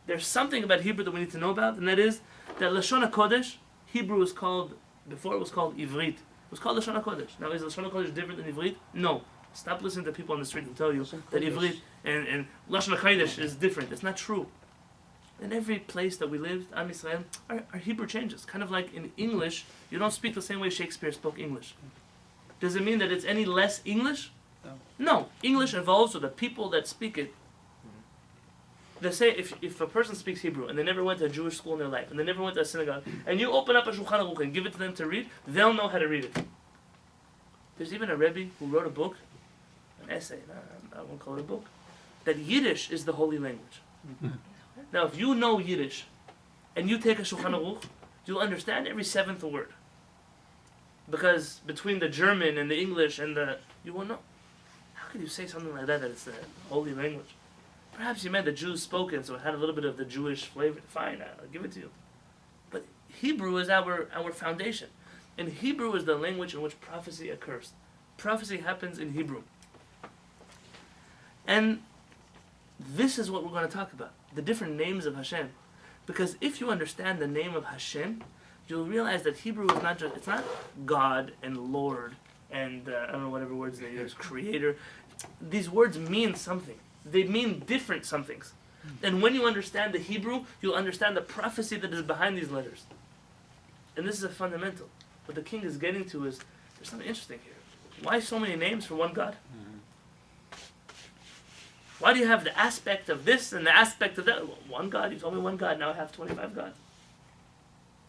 There's something about Hebrew that we need to know about, and that is that Lashon HaKodesh, Hebrew is called, before it was called Ivrit. It was called Lashon HaKodesh. Now, is Lashon HaKodesh different than Ivrit? No. Stop listening to people on the street who tell you that Ivrit and Lashon HaKodesh is different. It's not true. In every place that we lived, Am Yisrael, our Hebrew changes. Kind of like in English, you don't speak the same way Shakespeare spoke English. Does it mean that it's any less English? No. No. English evolves with the people that speak it. They say if a person speaks Hebrew and they never went to a Jewish school in their life and they never went to a synagogue, and you open up a Shulchan Aruch and give it to them to read, they'll know how to read it. There's even a Rebbe who wrote a book, an essay, I won't call it a book, that Yiddish is the holy language. Now, if you know Yiddish and you take a Shulchan Aruch, you'll understand every seventh word. Because between the German and the English and you will know. How could you say something like that it's the holy language? Perhaps you meant the Jews spoke it, so it had a little bit of the Jewish flavor. Fine, I'll give it to you. But Hebrew is our foundation. And Hebrew is the language in which prophecy occurs. Prophecy happens in Hebrew. And this is what we're going to talk about. The different names of Hashem. Because if you understand the name of Hashem, you'll realize that Hebrew is not just, it's not God and Lord and, I don't know, whatever words they use, Creator. These words mean something. They mean different somethings. And when you understand the Hebrew, you'll understand the prophecy that is behind these letters. And this is a fundamental. What the king is getting to is, there's something interesting here. Why so many names for one God? Why do you have the aspect of this and the aspect of that? Well, one God, you told me one God, now I have 25 gods.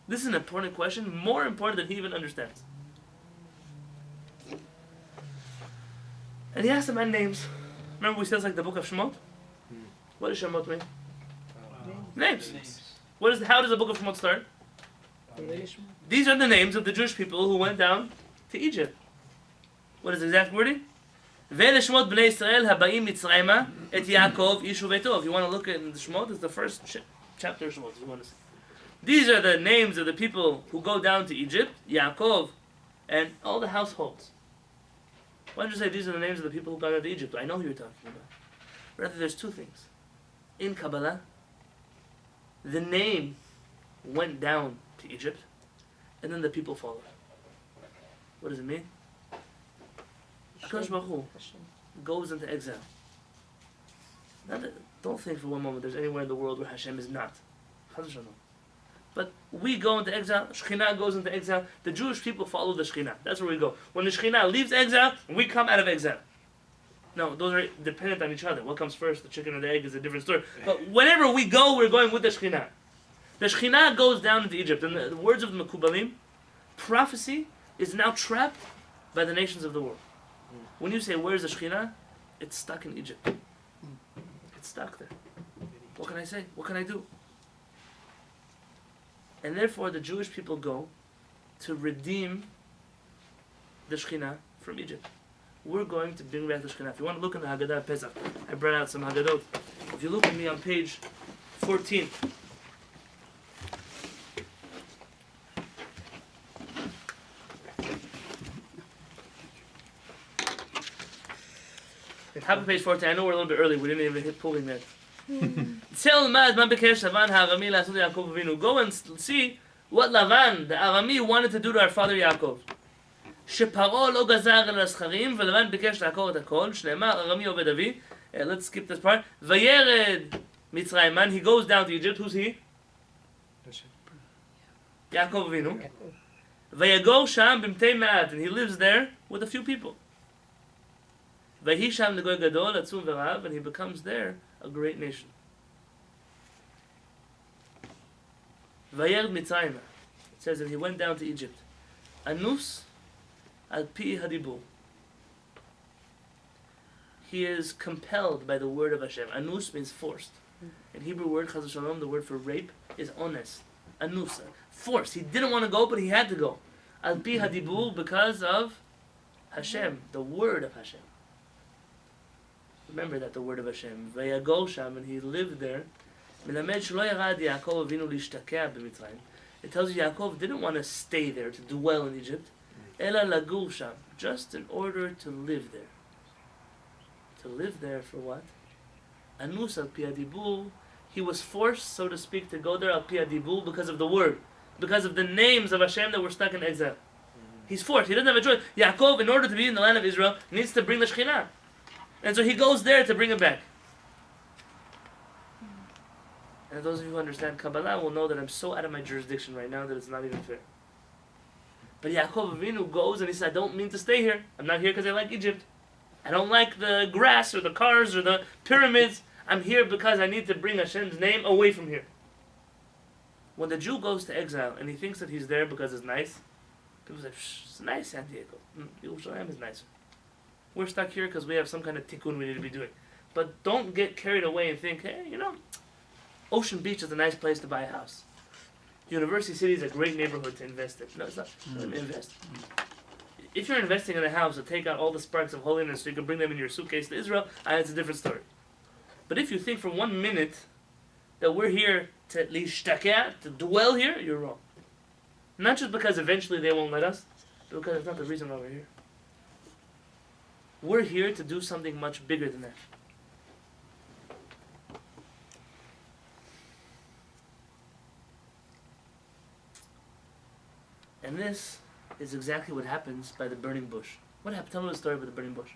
This is an important question, more important than he even understands. And he asked him about names. Remember we said it's like the book of Shemot? What does Shemot mean? Names. How does the book of Shemot start? These are the names of the Jewish people who went down to Egypt. What is the exact wording? ואלה שמות בני ישראל הבאים מצרימה את יעקב איש וביתו. If you want to look at the Shemot, it's the first chapter of Shemot. If you want to see. These are the names of the people who go down to Egypt, Yaakov, and all the households. Why don't you say these are the names of the people who got out of Egypt? I know who you're talking about. Rather, there's two things. In Kabbalah, the name went down to Egypt, and then the people followed. What does it mean? HaKadosh Baruch Hu goes into exile. Don't think for one moment there's anywhere in the world where Hashem is not. But we go into exile, Shekhinah goes into exile, the Jewish people follow the Shekhinah. That's where we go. When the Shekhinah leaves exile, we come out of exile. No, those are dependent on each other. What comes first, the chicken or the egg, is a different story. But whenever we go, we're going with the Shekhinah. The Shekhinah goes down into Egypt. In the words of the Mekubalim, prophecy is now trapped by the nations of the world. When you say, where's the Shekhinah? It's stuck in Egypt. It's stuck there. What can I say? What can I do? And therefore, the Jewish people go to redeem the Shekhinah from Egypt. We're going to bring back the Shekhinah. If you want to look in the Haggadah of Pesach, I brought out some Haggadot. If you look at me on page 14, Top of page 14. I know we're a little bit early. We didn't even hit pulling that. Tell Mad Man Bekesh Lavan Harami Lasud Yaakov Avinu. Go and see what Lavan, the Arami, wanted to do to our father Yaakov. שפרעה לא גזר על הזכרים ולבן ביקש לעקור את הכל, שנאמר ארמי עובד אבי. Let's skip this part. וירד מצרימן, he goes down to Egypt. Who's he? Yaakov Avinu. ויגור שם במתי מעט, and he lives there with a few people. ויהי שם לגוי גדול, עצום ורב, and he becomes there a great nation. וירד מצרימה. It says that he went down to Egypt. אנוס al pi hadibur. He is compelled by the word of Hashem. Anus means forced. In Hebrew word, chas v'shalom, the word for rape is ones. Anusa. Forced. He didn't want to go, but he had to go. Al pi hadibur, because of Hashem, the word of Hashem. Remember that, the word of Hashem. Vayagol sham, and he lived there. Melamed shelo yarad Yaakov Avinu lishtakea b'Mitzrayim. It tells you Yaakov didn't want to stay there, to dwell in Egypt. Ela lagur sham, just in order to live there. To live there for what? Anus al pi hadibur. He was forced, so to speak, to go there al pi hadibur because of the word, because of the names of Hashem that were stuck in exile. He's forced. He doesn't have a choice. Yaakov, in order to be in the land of Israel, needs to bring the Shekhinah, and so he goes there to bring it back. And those of you who understand Kabbalah will know that I'm so out of my jurisdiction right now that it's not even fair. But Yaakov Avinu goes and he says, I don't mean to stay here. I'm not here because I like Egypt. I don't like the grass or the cars or the pyramids. I'm here because I need to bring Hashem's name away from here. When the Jew goes to exile and he thinks that he's there because it's nice, people say, it's nice, San Diego. Yerushalayim is nicer. We're stuck here because we have some kind of tikkun we need to be doing. But don't get carried away and think, hey, Ocean Beach is a nice place to buy a house. University City is a great neighborhood to invest in. No, it's not. Invest. If you're investing in a house to take out all the sparks of holiness so you can bring them in your suitcase to Israel, it's a different story. But if you think for 1 minute that we're here to lishtakea, to dwell here, you're wrong. Not just because eventually they won't let us, but because it's not the reason why we're here. We're here to do something much bigger than that. And this is exactly what happens by the burning bush. What happened? Tell me the story about the burning bush.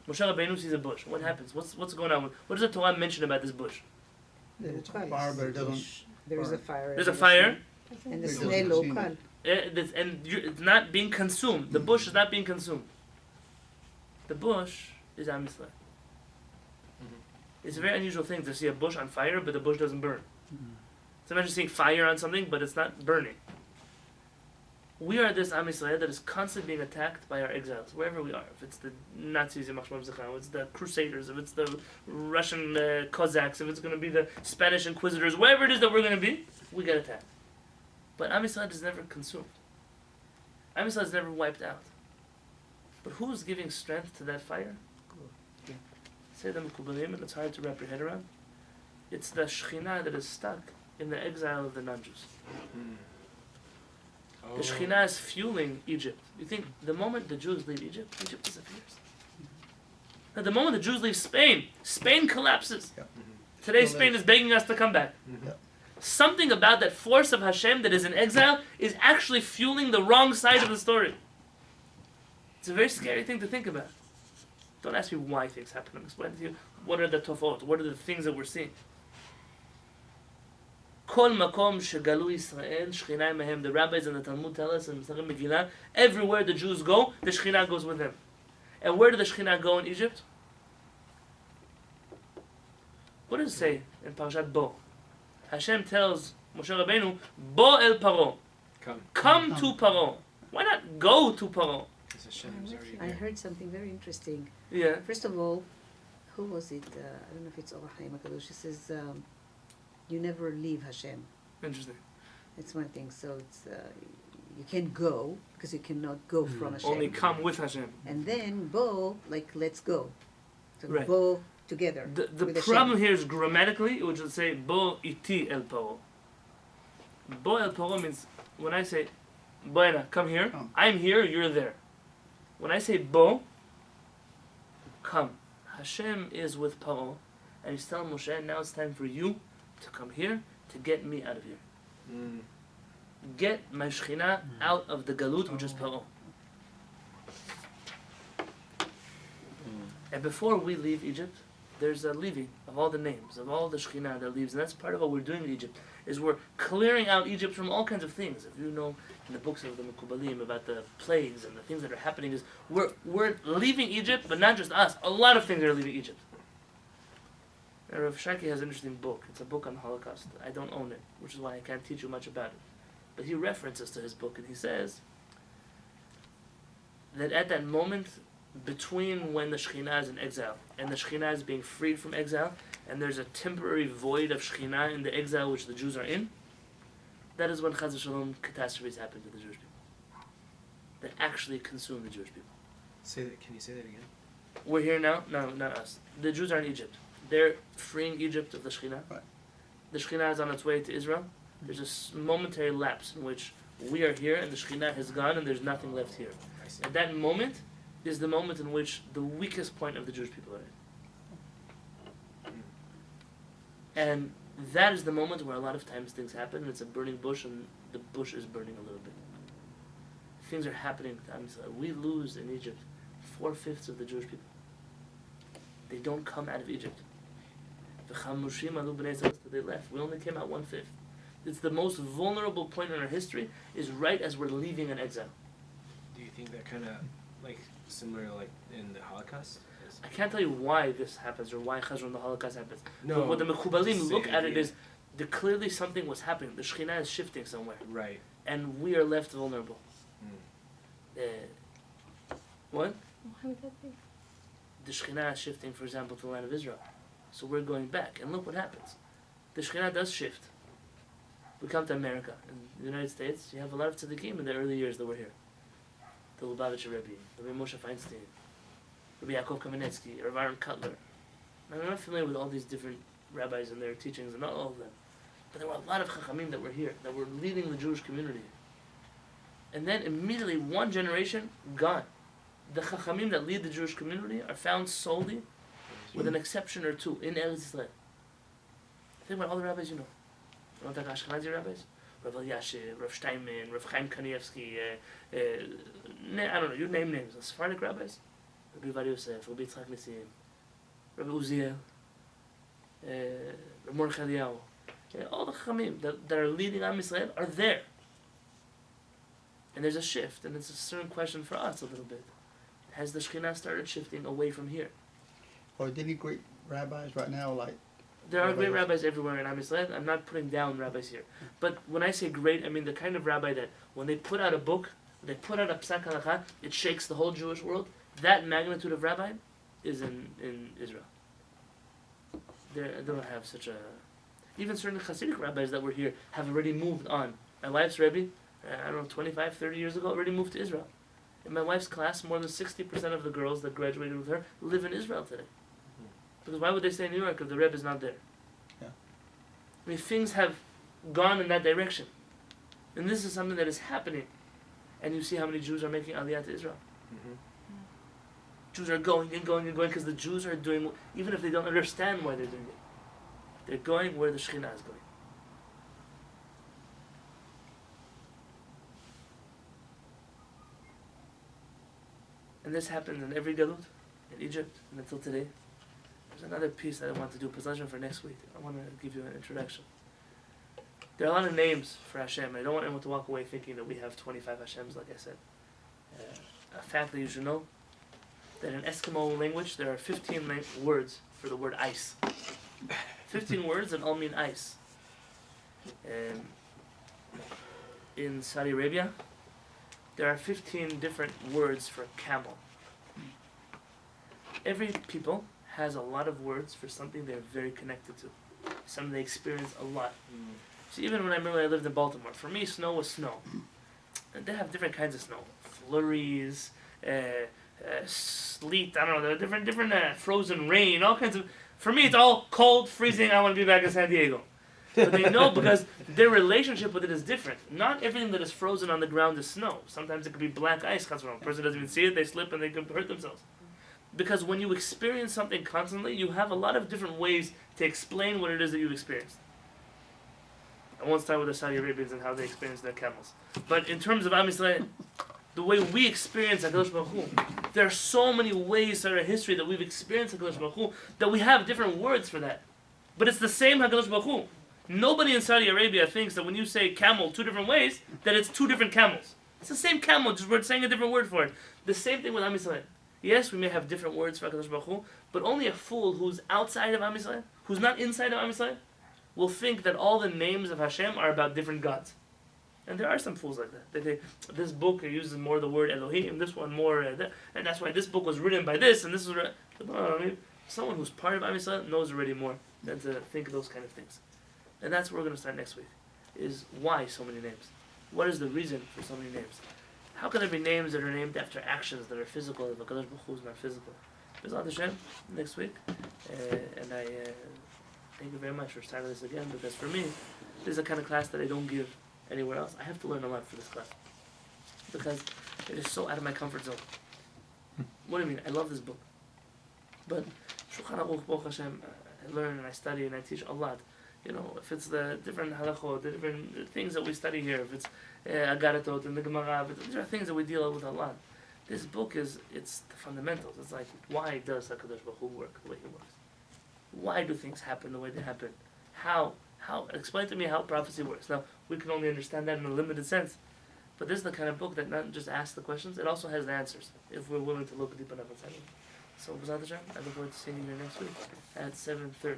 Moshe Rabbeinu sees a bush. What happens? What's going on? What does the Torah mention about this bush? It's fire, but it doesn't. There is a fire. There's a fire. And the They smell don't see local. It's not being consumed. The bush is not being consumed. The bush is Am Yisrael. It's a very unusual thing to see a bush on fire, but the bush doesn't burn. So imagine seeing fire on something, but it's not burning. We are this Am Yisrael that is constantly being attacked by our exiles, wherever we are. If it's the Nazis in Machshmam Zechron, if it's the Crusaders, if it's the Russian Cossacks, if it's going to be the Spanish Inquisitors, wherever it is that we're going to be, we get attacked. But Am Yisrael is never consumed. Am Yisrael is never wiped out. But who is giving strength to that fire? Say the Mekubalim, and it's hard to wrap your head around. It's the Shekhinah that is stuck in the exile of the non-Jews. The Shekhinah is fueling Egypt. You think the moment the Jews leave Egypt, Egypt disappears. Now, the moment the Jews leave Spain, Spain collapses. Yeah. Today Spain is begging us to come back. Yeah. Something about that force of Hashem that is in exile is actually fueling the wrong side of the story. It's a very scary thing to think about. Don't ask me why things happen. I'm explaining to you what are the tofot, what are the things that we're seeing. Kol makom shegalu Yisrael, Shekhinah mehem. The rabbis and the Talmud tell us in Masechet Megillah, everywhere the Jews go, the Shekhinah goes with them. And where did the Shekhinah go in Egypt? What does it say in Parashat Bo? Hashem tells Moshe Rabbeinu, Bo el Paro. Come to Paro. Why not go to Paro? Because Hashem's already I there. heard something very interesting. Yeah. First of all, who was it? I don't know if it's Or HaChaim HaKadosh. He says, you never leave Hashem. Interesting. That's one thing. So it's you can't go because you cannot go from Hashem. Only come with Hashem. And then bo, like let's go. So Right. bo together. The with problem Hashem. here is grammatically, it would just say Bo iti el Paro. Bo el Paro means when I say Boena, come here, Come. I'm here, you're there. When I say Bo, come. Hashem is with Paro, and he's telling Moshe, now it's time for you to come here to get me out of here. Mm. Get my Shekhinah out of the Galut, which is Paro. And before we leave Egypt, there's a leaving of all the names, of all the Shekhinah that leaves. And that's part of what we're doing in Egypt, is we're clearing out Egypt from all kinds of things. If you know in the books of the Mekubalim about the plagues and the things that are happening, is we're leaving Egypt, but not just us. A lot of things are leaving Egypt. And Rav Shaki has an interesting book. It's a book on the Holocaust. I don't own it, which is why I can't teach you much about it. But he references to his book, and he says that at that moment, between when the Shekhinah is in exile and the Shekhinah is being freed from exile, and there's a temporary void of Shekhinah in the exile which the Jews are in, that is when Chaz v'Shalom catastrophes happen to the Jewish people. That actually consume the Jewish people. Say that. Can you say that again? We're here now? No, not us. The Jews are in Egypt. They're freeing Egypt of the Shekhinah. Right. The Shekhinah is on its way to Israel. There's a momentary lapse in which we are here and the Shekhinah has gone and there's nothing left here. I see. At that moment is the moment in which the weakest point of the Jewish people are in. And that is the moment where a lot of times things happen, and it's a burning bush, and the bush is burning a little bit. Things are happening. We lose in Egypt 4/5 of the Jewish people. They don't come out of Egypt. They left. We only came out 1/5. It's the most vulnerable point in our history, is right as we're leaving an exile. Do you think that kind of like similar like in the Holocaust? I can't tell you why this happens or why Chazron the Holocaust happens. No. But what the Mekubalim same look at it idea. is that clearly something was happening. The Shekhinah is shifting somewhere. Right. And we are left vulnerable. Mm. What? Why would that be? The Shekhinah is shifting, for example, to the land of Israel. So we're going back. And look what happens. The Shekhinah does shift. We come to America. In the United States, you have a lot of tzaddikim in the early years that were here. The Lubavitcher Rebbe, Rabbi Moshe Feinstein, Rabbi Yaakov Kamenetsky, Rav Aaron Cutler. I'm not familiar with all these different rabbis and their teachings, and not all of them. But there were a lot of chachamim that were here, that were leading the Jewish community. And then immediately, one generation, gone. The chachamim that lead the Jewish community are found solely, with an exception or two, in Eretz Yisrael. Think about all the rabbis you know. You want to talk Ashkenazi rabbis? Rav Elyashiv, Rav Steinman, Rav Chaim Kanievsky, I don't know, you name names. The Sephardic rabbis? Rabbi Vari Yosef, Rabbi Yitzchak Nisim, Rabbi Uziel, Rabbi Mordechai Eliyahu. All the chachamim that are leading Am Yisrael are there. And there's a shift, and it's a certain question for us a little bit. Has the Shekhinah started shifting away from here? Are there any great rabbis right now, like? There are great rabbis everywhere in Am Yisrael. I'm not putting down rabbis here. But when I say great, I mean the kind of rabbi that when they put out a book, they put out a psak halacha, it shakes the whole Jewish world. That magnitude of rabbi is in Israel. They don't have such a... Even certain Hasidic rabbis that were here have already moved on. My wife's Rebbe, I don't know, 25, 30 years ago, already moved to Israel. In my wife's class, more than 60% of the girls that graduated with her live in Israel today. Because why would they stay in New York if the Rebbe is not there? Yeah. I mean, things have gone in that direction. And this is something that is happening. And you see how many Jews are making Aliyah to Israel. Mm-hmm. Jews are going and going and going because the Jews are doing, even if they don't understand why they're doing it, they're going where the Shekhinah is going. And this happens in every galut, in Egypt, and until today. There's another piece that I want to do, possession for next week. I want to give you an introduction. There are a lot of names for Hashem. I don't want anyone to walk away thinking that we have 25 Hashems, like I said. A fact that you should know, that in Eskimo language, there are 15 words for the word ice. 15 words that all mean ice. In Saudi Arabia, there are 15 different words for camel. Every people has a lot of words for something they're very connected to, something they experience a lot. So even when I lived in Baltimore, for me snow was snow. And they have different kinds of snow. Flurries, sleet, I don't know, there are different frozen rain, all kinds of... For me it's all cold, freezing, I want to be back in San Diego. But they know because their relationship with it is different. Not everything that is frozen on the ground is snow. Sometimes it could be black ice. A person doesn't even see it, they slip and they could hurt themselves. Because when you experience something constantly, you have a lot of different ways to explain what it is that you've experienced. I won't start with the Saudi Arabians and how they experience their camels. But in terms of Am Yisrael, the way we experience HaKadosh Baruch Hu, there are so many ways throughout our history that we've experienced HaKadosh Baruch Hu that we have different words for that. But it's the same HaKadosh Baruch Hu. Nobody in Saudi Arabia thinks that when you say camel two different ways, that it's two different camels. It's the same camel, just we're saying a different word for it. The same thing with Am Yisrael. Yes, we may have different words for HaKadosh Baruch Hu, but only a fool who's outside of Am Yisrael, who's not inside of Am Yisrael, will think that all the names of Hashem are about different gods. And there are some fools like that. They think this book uses more the word Elohim, this one more, and that's why this book was written by this, and this was someone who's part of Am Yisrael knows already more than to think those kind of things. And that's where we're going to start next week, is why so many names? What is the reason for so many names? How can there be names that are named after actions that are physical if HaKadosh Baruch Hu is not physical? B'ezrat Hashem, next week. And I thank you very much for starting this again, because for me, this is a kind of class that I don't give anywhere else. I have to learn a lot for this class, because it is so out of my comfort zone. What do you mean? I love this book. But Shulchan Aruch, Baruch Hashem, I learn and I study and I teach a lot. You know, if it's the different halachot, the different things that we study here, if it's Agaratot and the Gemara, these are things that we deal with a lot. This book it's the fundamentals. It's like, why does HaKadosh Baruch Hu work the way he works? Why do things happen the way they happen? How? Explain to me how prophecy works. Now, we can only understand that in a limited sense. But this is the kind of book that not just asks the questions, it also has the answers, if we're willing to look deep enough inside it. So, B'ezrat Hashem, I look forward to seeing you here next week at 7:30.